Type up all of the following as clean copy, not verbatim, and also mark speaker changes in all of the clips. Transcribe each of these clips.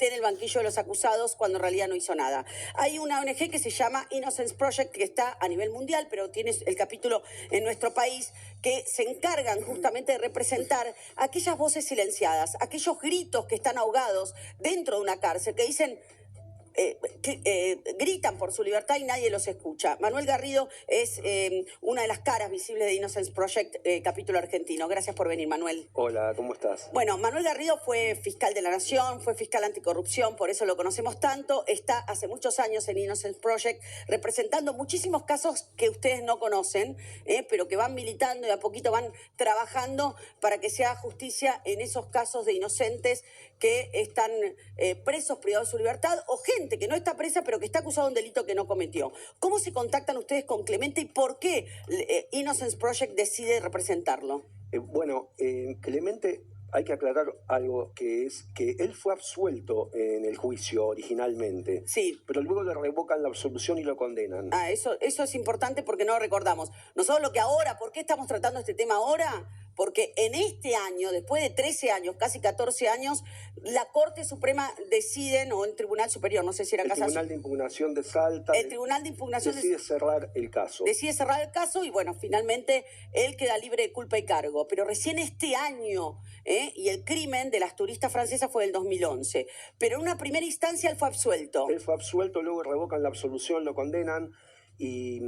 Speaker 1: en el banquillo de los acusados cuando en realidad no hizo nada. Hay una ONG que se llama Innocence Project, que está a nivel mundial, pero tiene el capítulo en nuestro país, que se encargan justamente de representar aquellas voces silenciadas, aquellos gritos que están ahogados dentro de una cárcel, que dicen... gritan por su libertad y nadie los escucha. Manuel Garrido es una de las caras visibles de Innocence Project, capítulo argentino. Gracias por venir, Manuel.
Speaker 2: Hola, ¿cómo estás?
Speaker 1: Bueno, Manuel Garrido fue fiscal de la Nación, fue fiscal anticorrupción, por eso lo conocemos tanto. Está hace muchos años en Innocence Project representando muchísimos casos que ustedes no conocen, pero que van militando y a poquito van trabajando para que se haga justicia en esos casos de inocentes que están presos, privados de su libertad, o gente que no está presa pero que está acusada de un delito que no cometió. ¿Cómo se contactan ustedes con Clemente y por qué Innocence Project decide representarlo?
Speaker 2: Clemente, hay que aclarar algo, que es que él fue absuelto en el juicio originalmente,
Speaker 1: sí,
Speaker 2: pero luego le revocan la absolución y lo condenan.
Speaker 1: Eso es importante porque no lo recordamos. Nosotros lo que ahora, ¿por qué estamos tratando este tema ahora? Porque en este año, después de 13 años, casi 14 años, la Corte Suprema decide, o el Tribunal Superior, no sé si era casación.
Speaker 2: El Tribunal de Impugnación de Salta.
Speaker 1: El Tribunal de Impugnación
Speaker 2: decide cerrar el caso.
Speaker 1: Decide cerrar el caso y, bueno, finalmente él queda libre de culpa y cargo. Pero recién este año, y el crimen de las turistas francesas fue del 2011. Pero en una primera instancia él fue absuelto.
Speaker 2: Él fue absuelto, luego revocan la absolución, lo condenan. Y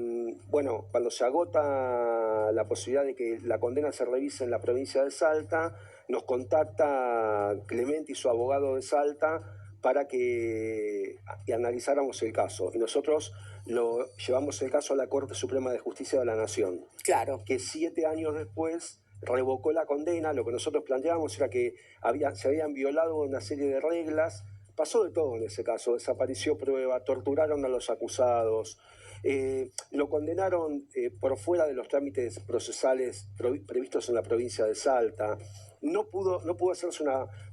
Speaker 2: bueno, cuando se agota la posibilidad de que la condena se revise en la provincia de Salta, nos contacta Clemente y su abogado de Salta para que analizáramos el caso. Y nosotros lo llevamos el caso a la Corte Suprema de Justicia de la Nación.
Speaker 1: Claro.
Speaker 2: Que 7 años después revocó la condena. Lo que nosotros planteábamos era que se habían violado una serie de reglas. Pasó de todo en ese caso, desapareció prueba, torturaron a los acusados, lo condenaron por fuera de los trámites procesales previstos en la provincia de Salta. No pudo hacerse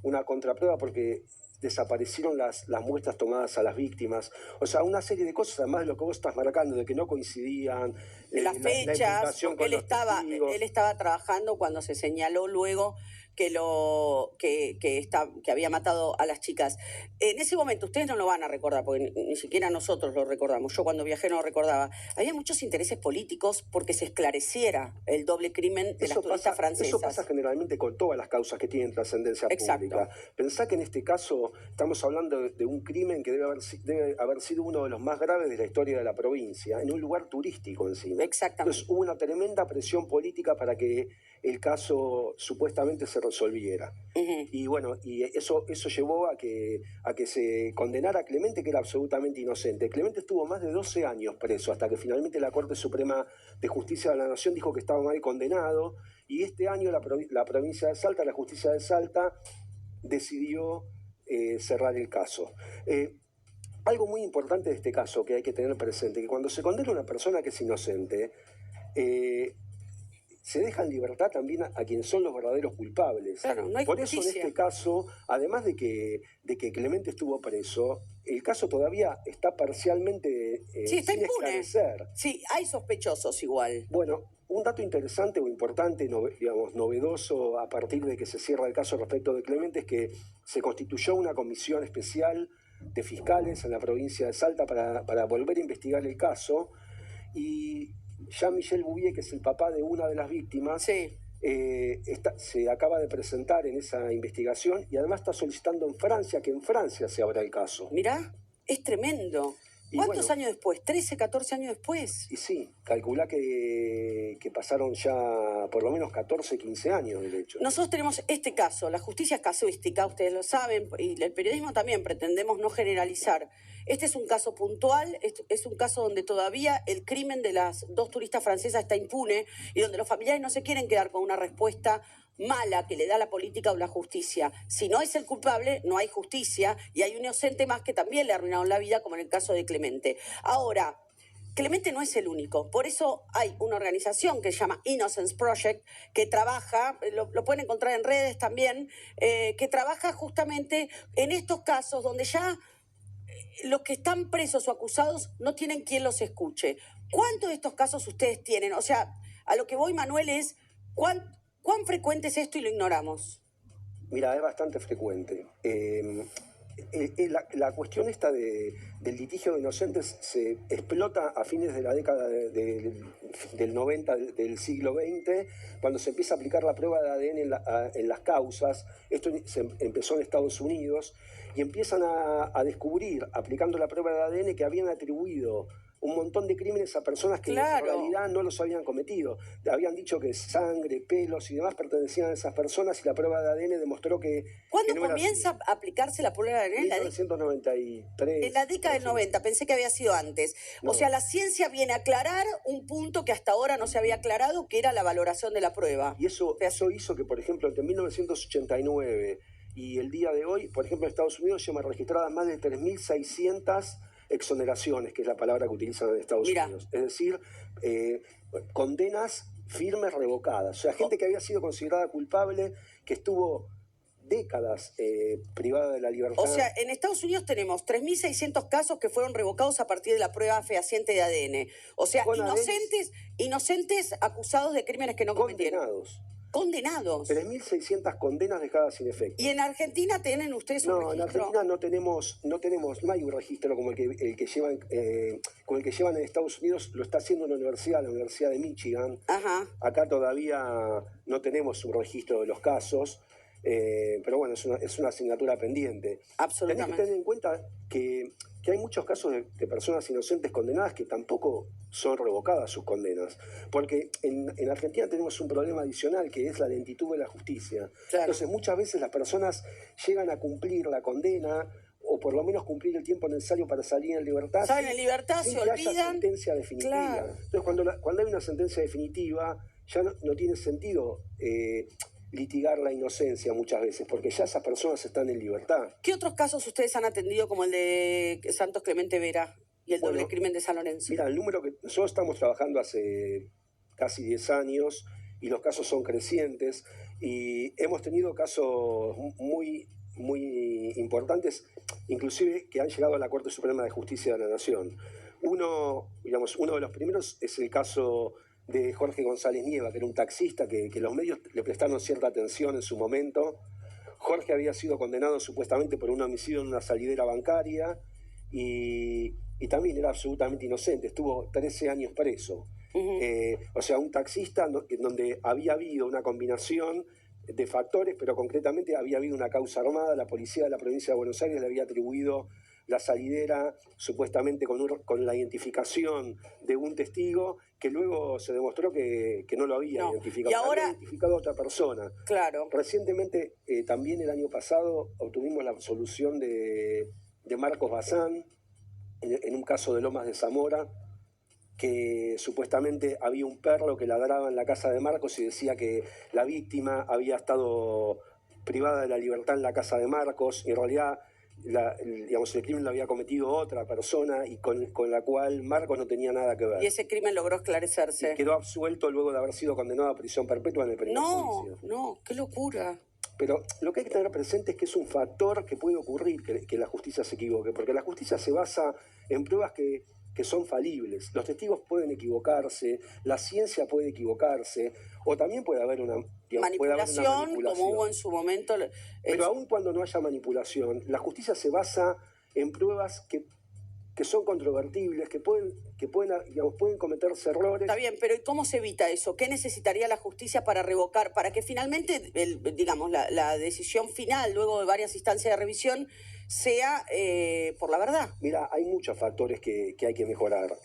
Speaker 2: una contraprueba porque desaparecieron las muestras tomadas a las víctimas. O sea, una serie de cosas, además de lo que vos estás marcando, de que no coincidían.
Speaker 1: Las fechas, porque él estaba trabajando cuando se señaló luego que había matado a las chicas. En ese momento, ustedes no lo van a recordar, porque ni siquiera nosotros lo recordamos. Yo cuando viajé no lo recordaba. Había muchos intereses políticos porque se esclareciera el doble crimen de las turistas francesas.
Speaker 2: Eso pasa generalmente con todas las causas que tienen trascendencia pública. Pensá que en este caso estamos hablando de un crimen que debe haber sido uno de los más graves de la historia de la provincia, en un lugar turístico encima.
Speaker 1: Exactamente.
Speaker 2: Entonces hubo una tremenda presión política para que el caso supuestamente se resolviera. Y bueno, y eso llevó a que se condenara a Clemente, que era absolutamente inocente. Clemente estuvo más de 12 años preso, hasta que finalmente la Corte Suprema de Justicia de la Nación dijo que estaba mal condenado, y este año la provincia de Salta, la Justicia de Salta, decidió cerrar el caso. Algo muy importante de este caso que hay que tener presente, que cuando se condena a una persona que es inocente, se deja en libertad también a quienes son los verdaderos culpables.
Speaker 1: Claro, no hay
Speaker 2: Por
Speaker 1: justicia.
Speaker 2: eso en este caso, además de que Clemente estuvo preso, el caso todavía está parcialmente
Speaker 1: está
Speaker 2: sin
Speaker 1: impune.
Speaker 2: esclarecer.
Speaker 1: Sí, hay sospechosos igual.
Speaker 2: Bueno, un dato interesante o importante, novedoso a partir de que se cierra el caso respecto de Clemente, es que se constituyó una comisión especial de fiscales en la provincia de Salta para volver a investigar el caso, y Jean-Michel Bouvier, que es el papá de una de las víctimas,
Speaker 1: sí,
Speaker 2: se acaba de presentar en esa investigación y además está solicitando en Francia que en Francia se abra el caso.
Speaker 1: Mirá, es tremendo. ¿Cuántos años después? ¿13, 14 años después?
Speaker 2: Y sí, calcula que pasaron ya por lo menos 14, 15 años del hecho.
Speaker 1: Nosotros tenemos este caso, la justicia es casuística, ustedes lo saben, y el periodismo también, pretendemos no generalizar. Este es un caso puntual, es un caso donde todavía el crimen de las 2 turistas francesas está impune y donde los familiares no se quieren quedar con una respuesta mala que le da la política o la justicia. Si no es el culpable, no hay justicia y hay un inocente más que también le arruinaron la vida, como en el caso de Clemente. Ahora, Clemente no es el único, por eso hay una organización que se llama Innocence Project, que trabaja, lo pueden encontrar en redes también, que trabaja justamente en estos casos donde ya los que están presos o acusados no tienen quien los escuche. ¿Cuántos de estos casos ustedes tienen? O sea, a lo que voy, Manuel, es ¿cuán frecuente es esto y lo ignoramos?
Speaker 2: Mira, es bastante frecuente. La cuestión esta del litigio de inocentes se explota a fines de la década del 90 del siglo XX, cuando se empieza a aplicar la prueba de ADN en las causas. Esto empezó en Estados Unidos y empiezan a descubrir, aplicando la prueba de ADN, que habían atribuido un montón de crímenes a personas que
Speaker 1: Claro.
Speaker 2: en realidad no los habían cometido. Habían dicho que sangre, pelos y demás pertenecían a esas personas, y la prueba de ADN demostró que...
Speaker 1: ¿Cuándo
Speaker 2: que no
Speaker 1: comienza a aplicarse la prueba de ADN?
Speaker 2: En 1993.
Speaker 1: En la década del 90, pensé que había sido antes.
Speaker 2: No.
Speaker 1: O sea, la ciencia viene a aclarar un punto que hasta ahora no se había aclarado, que era la valoración de la prueba.
Speaker 2: Y eso hizo que, por ejemplo, entre 1989 y el día de hoy, por ejemplo, en Estados Unidos llevan registradas más de 3.600 exoneraciones, que es la palabra que utilizan en Estados Unidos. Es decir, condenas firmes revocadas. O sea, gente que había sido considerada culpable, que estuvo décadas privada de la libertad.
Speaker 1: O sea, en Estados Unidos tenemos 3.600 casos que fueron revocados a partir de la prueba fehaciente de ADN. O sea, inocentes acusados de crímenes que no cometieron. Condenados.
Speaker 2: 3.600 condenas dejadas sin efecto.
Speaker 1: ¿Y en Argentina tienen ustedes un registro?
Speaker 2: No, en Argentina no hay un registro como el que llevan, con el que llevan en Estados Unidos. Lo está haciendo la Universidad de Michigan.
Speaker 1: Ajá.
Speaker 2: Acá todavía no tenemos un registro de los casos, pero bueno, es una asignatura pendiente.
Speaker 1: Absolutamente.
Speaker 2: Tenés que tener en cuenta que hay muchos casos de personas inocentes condenadas que tampoco son revocadas sus condenas, porque en Argentina tenemos un problema adicional, que es la lentitud de la justicia. Claro. Entonces muchas veces las personas llegan a cumplir la condena, o por lo menos cumplir el tiempo necesario para salir en libertad.
Speaker 1: Salen en libertad, se olvidan.
Speaker 2: Haya sentencia definitiva.
Speaker 1: Claro.
Speaker 2: Entonces cuando hay una sentencia definitiva, ya no tiene sentido litigar la inocencia muchas veces, porque ya esas personas están en libertad.
Speaker 1: ¿Qué otros casos ustedes han atendido, como el de Santos Clemente Vera y el doble crimen de San Lorenzo?
Speaker 2: Mira, el número que nosotros estamos trabajando hace casi 10 años y los casos son crecientes, y hemos tenido casos muy importantes, inclusive que han llegado a la Corte Suprema de Justicia de la Nación. Uno de los primeros es el caso de Jorge González Nieva, que era un taxista que los medios le prestaron cierta atención en su momento. Jorge había sido condenado supuestamente por un homicidio en una salidera bancaria y también era absolutamente inocente, estuvo 13 años preso. O sea, un taxista donde había habido una combinación de factores, pero concretamente había habido una causa armada. La policía de la provincia de Buenos Aires le había atribuido la salidera supuestamente con la identificación de un testigo, que luego se demostró que no lo había identificado.
Speaker 1: Y ahora
Speaker 2: había identificado a otra persona.
Speaker 1: Claro.
Speaker 2: Recientemente, también el año pasado, obtuvimos la absolución de Marcos Bazán en un caso de Lomas de Zamora, que supuestamente había un perro que ladraba en la casa de Marcos y decía que la víctima había estado privada de la libertad en la casa de Marcos, y en realidad el crimen lo había cometido otra persona, y con la cual Marcos no tenía nada que ver.
Speaker 1: Y ese crimen logró esclarecerse.
Speaker 2: Y quedó absuelto luego de haber sido condenado a prisión perpetua en el primer juicio.
Speaker 1: No, qué locura.
Speaker 2: Pero lo que hay que tener presente es que es un factor que puede ocurrir que la justicia se equivoque, porque la justicia se basa en pruebas que son falibles. Los testigos pueden equivocarse, la ciencia puede equivocarse, o también puede haber una manipulación,
Speaker 1: como hubo en su momento.
Speaker 2: Pero aun cuando no haya manipulación, la justicia se basa en pruebas que son controvertibles, que pueden cometerse errores.
Speaker 1: Está bien, pero ¿y cómo se evita eso? ¿Qué necesitaría la justicia para revocar, para que finalmente, la decisión final, luego de varias instancias de revisión, sea por la verdad?
Speaker 2: Mira, hay muchos factores que hay que mejorar.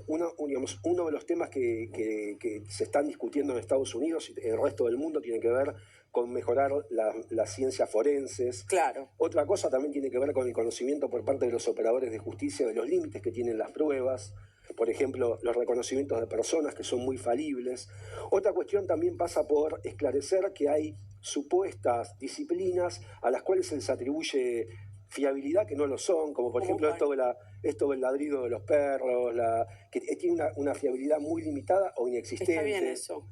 Speaker 2: Uno de los temas que se están discutiendo en Estados Unidos y en el resto del mundo tiene que ver con mejorar las ciencias forenses.
Speaker 1: Claro.
Speaker 2: Otra cosa también tiene que ver con el conocimiento por parte de los operadores de justicia de los límites que tienen las pruebas. Por ejemplo, los reconocimientos de personas, que son muy falibles. Otra cuestión también pasa por esclarecer que hay supuestas disciplinas a las cuales se les atribuye fiabilidad que no lo son, como por ejemplo esto del ladrido de los perros, que tiene una fiabilidad muy limitada o inexistente.
Speaker 1: Está bien eso.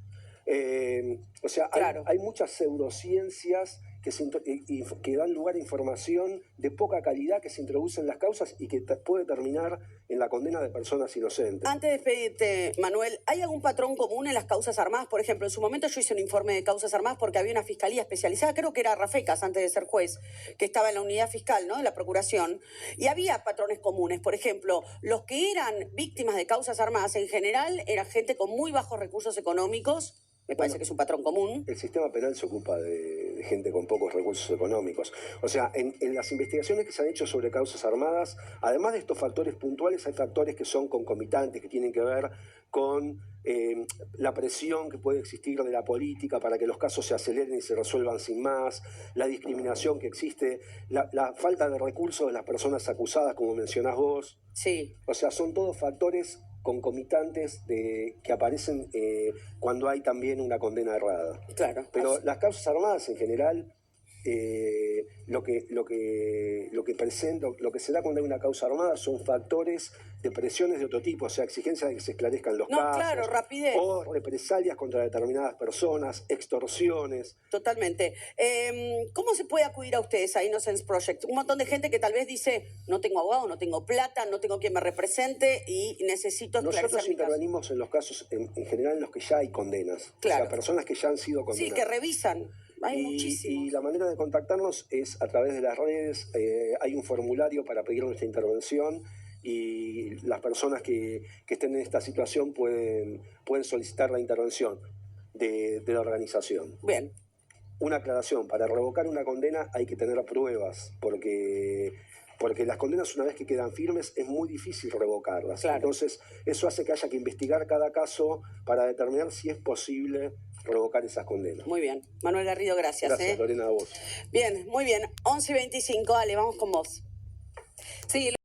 Speaker 2: O sea,
Speaker 1: claro.
Speaker 2: hay muchas pseudociencias que dan lugar a información de poca calidad que se introduce en las causas y que puede terminar en la condena de personas inocentes.
Speaker 1: Antes de despedirte, Manuel, ¿hay algún patrón común en las causas armadas? Por ejemplo, en su momento yo hice un informe de causas armadas porque había una fiscalía especializada, creo que era Rafecas antes de ser juez, que estaba en la unidad fiscal, ¿no?, de la Procuración, y había patrones comunes. Por ejemplo, los que eran víctimas de causas armadas en general eran gente con muy bajos recursos económicos. Me parece que es un patrón común.
Speaker 2: El sistema penal se ocupa de gente con pocos recursos económicos. O sea, en las investigaciones que se han hecho sobre causas armadas, además de estos factores puntuales, hay factores que son concomitantes, que tienen que ver con la presión que puede existir de la política para que los casos se aceleren y se resuelvan sin más, la discriminación que existe, la falta de recursos de las personas acusadas, como mencionás vos.
Speaker 1: Sí.
Speaker 2: O sea, son todos factores concomitantes que aparecen cuando hay también una condena errada.
Speaker 1: Claro.
Speaker 2: Pero las causas armadas en general, lo que se da cuando hay una causa armada son factores de presiones de otro tipo, o sea, exigencias de que se esclarezcan los casos.
Speaker 1: Claro, rapidez.
Speaker 2: O represalias contra determinadas personas, extorsiones.
Speaker 1: Totalmente. ¿Cómo se puede acudir a ustedes, a Innocence Project? Un montón de gente que tal vez dice, no tengo abogado, no tengo plata, no tengo quien me represente y necesito esclarecer
Speaker 2: Nosotros
Speaker 1: mi caso.
Speaker 2: intervenimos en los casos, en general, en los que ya hay condenas.
Speaker 1: Claro.
Speaker 2: O sea, personas que ya han sido condenadas.
Speaker 1: Sí, que revisan. Hay muchísimos.
Speaker 2: Y la manera de contactarnos es a través de las redes. Hay un formulario para pedir nuestra intervención y las personas que estén en esta situación pueden solicitar la intervención de la organización.
Speaker 1: Bien.
Speaker 2: Una aclaración, para revocar una condena hay que tener pruebas, porque las condenas, una vez que quedan firmes, es muy difícil revocarlas.
Speaker 1: Claro.
Speaker 2: Entonces, eso hace que haya que investigar cada caso para determinar si es posible revocar esas condenas.
Speaker 1: Muy bien. Manuel Garrido, gracias.
Speaker 2: Gracias, Lorena, a vos.
Speaker 1: Bien, muy bien. 11:25, Ale, vamos con vos. Sí.